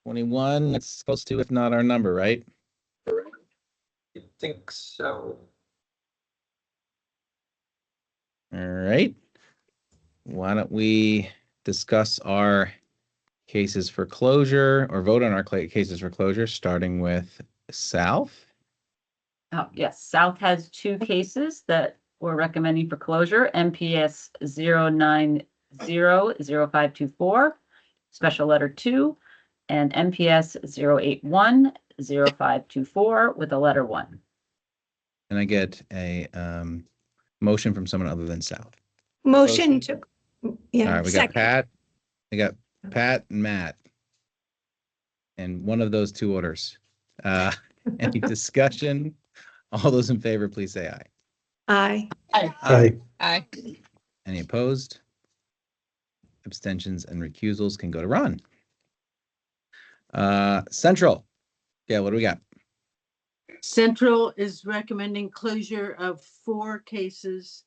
21, that's close to, if not our number, right? I think so. All right. Why don't we discuss our cases for closure or vote on our cases for closure, starting with South? Yes, South has 2 cases that we're recommending for closure. MPS 0900524, special letter 2, and MPS 0810524 with a letter 1. Can I get a motion from someone other than South? Motion to, All yeah, right, we got second. Pat. We got Pat and Matt. And one of those 2 orders. Any discussion? All those in favor, please say aye. Aye. Aye. Aye. Any opposed? Abstentions and recusals can go to Ron. Central. Yeah, what do we got? Central is recommending closure of 4 cases.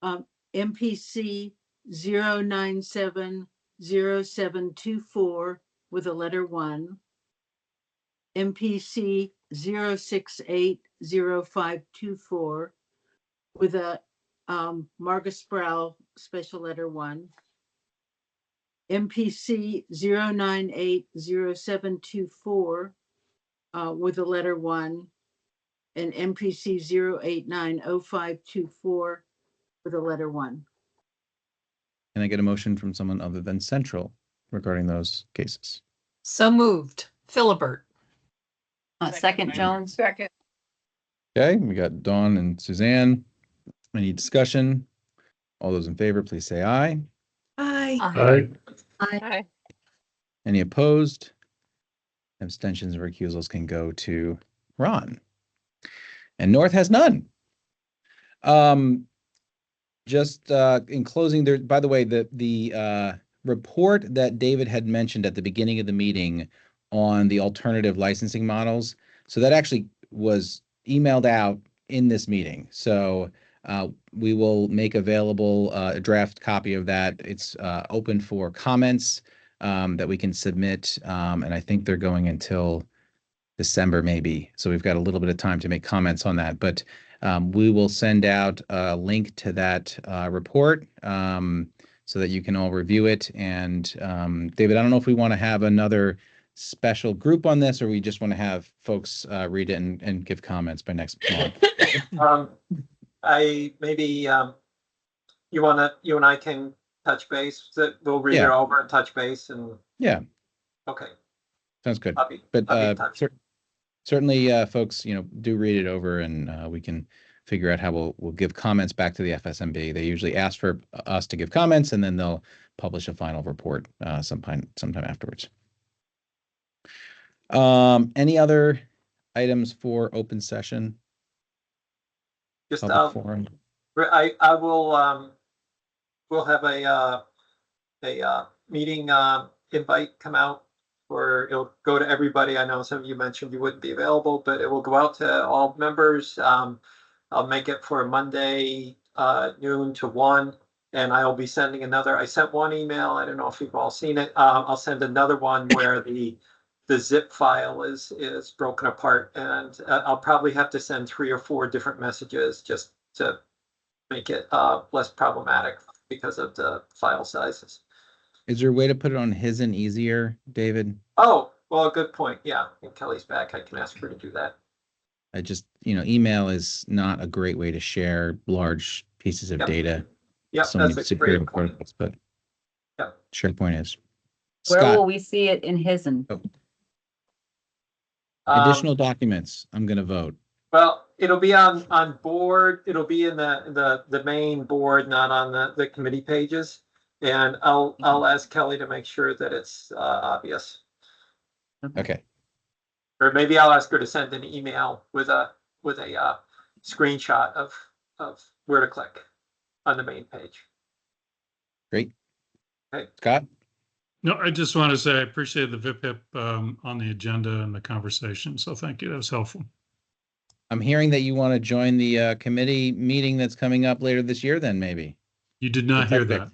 MPC 0970724 with a letter 1. MPC 0680524 with a Margus Sproul special letter 1. MPC 0980724 with a letter 1. And MPC 0890524 with a letter 1. Can I get a motion from someone other than Central regarding those cases? So moved. Philibert. Second, Jones. Second. Okay, we got Dawn and Suzanne. Any discussion? All those in favor, please say aye. Aye. Aye. Aye. Any opposed? Abstentions and recusals can go to Ron. And North has none. Just in closing, there, by the way, the report that David had mentioned at the beginning of the meeting on the alternative licensing models, so that actually was emailed out in this meeting. So we will make available a draft copy of that. It's open for comments that we can submit, and I think they're going until December maybe. So we've got a little bit of time to make comments on that, but we will send out a link to that report so that you can all review it. And David, I don't know if we want to have another special group on this, or we just want to have folks read it and give comments by next month. I maybe you and I can touch base. We'll read Yeah. it over and touch base and Yeah, okay. sounds good. I'll be But in touch. certainly, folks, do read it over, and we can figure out how we'll give comments back to the FSMB. They usually ask for us to give comments, and then they'll publish a final report sometime afterwards. Any other items for open session? Just Public forum? I will we'll have a meeting invite come out, or it'll go to everybody. I know some of you mentioned you wouldn't be available, but it will go out to all members. I'll make it for Monday noon to 1, and I'll be sending another. I sent one email. I don't know if you've all seen it. I'll send another one where the zip file is broken apart, and I'll probably have to send 3 or 4 different messages just to make it less problematic because of the file sizes. Is there a way to put it on his and easier, David? Oh, well, good point. Yeah, and Kelly's back. I can ask her to do that. I just, email is not a great way to share large pieces of Yep. data. Yeah, So many that's a security great point. protocols, but Yep. SharePoint is. Where Scott, will we see it in HISN? additional documents, I'm going to vote. Well, it'll be on board. It'll be in the main board, not on the committee pages. And I'll ask Kelly to make sure that it's obvious. Okay. Or maybe I'll ask her to send an email with a screenshot of where to click on the main page. Great. Okay. Scott? No, I just want to say I appreciate the VIPIP on the agenda and the conversation. So thank you. That was helpful. I'm hearing that you want to join the committee meeting that's coming up later this year, then maybe. You did not hear that.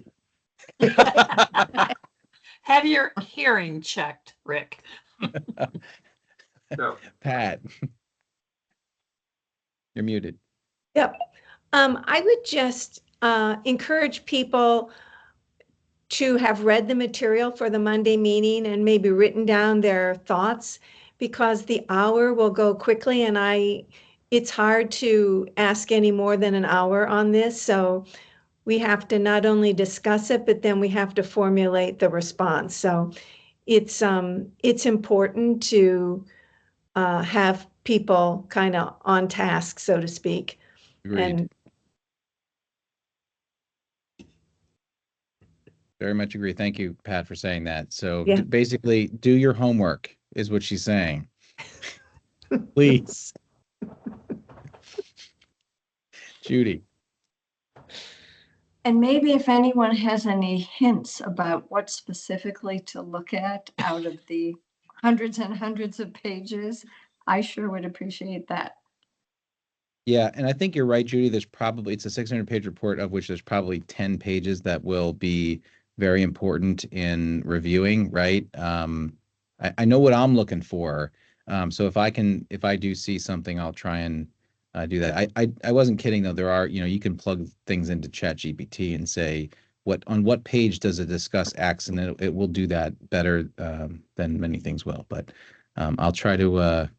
Have your hearing checked, Rick. So, Pat. You're muted. Yep. I would just encourage people to have read the material for the Monday meeting and maybe written down their thoughts, because the hour will go quickly and it's hard to ask any more than an hour on this. So we have to not only discuss it, but then we have to formulate the response. So it's important to have people kind of on task, so to speak. Agreed. And Very much agree. Thank you, Pat, for saying that. So Yeah. basically, do your homework is what she's saying. Please. Judy. And maybe if anyone has any hints about what specifically to look at out of the hundreds and hundreds of pages, I sure would appreciate that. Yeah, and I think you're right, Judy. It's a 600-page report, of which there's probably 10 pages that will be very important in reviewing, right? I know what I'm looking for. So if I do see something, I'll try and do that. I wasn't kidding though. There are, you can plug things into ChatGPT and say, on what page does it discuss X, and it will do that better than many things will. But I'll try to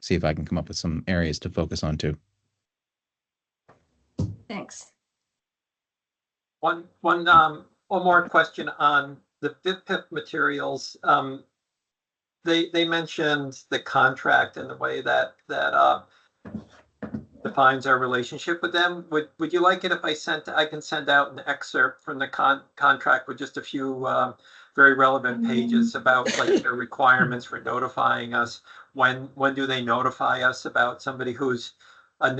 see if I can come up with some areas to focus on too. Thanks. one more question on the VIPIP materials. They mentioned the contract and the way that defines our relationship with them. Would you like it if I can send out an excerpt from the contract with just a few very relevant pages about like their requirements for notifying us? When do they notify us about somebody who's a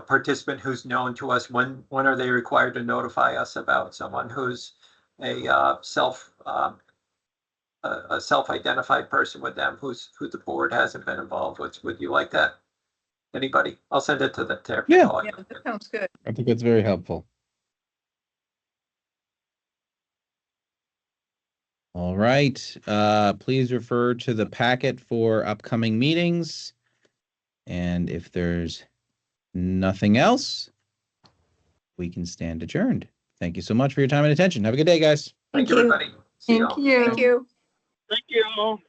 participant who's known to us? When are they required to notify us about someone who's a self-identified person with them who the board hasn't been involved with? Would you like that? Anybody? I'll send it to everybody. Yeah. Yeah, that sounds good. I think that's very helpful. All right. Please refer to the packet for upcoming meetings. And if there's nothing else, we can stand adjourned. Thank you so much for your time and attention. Have a good day, guys. Thank you, everybody. See Thank y'all. you. thank you. Thank you all.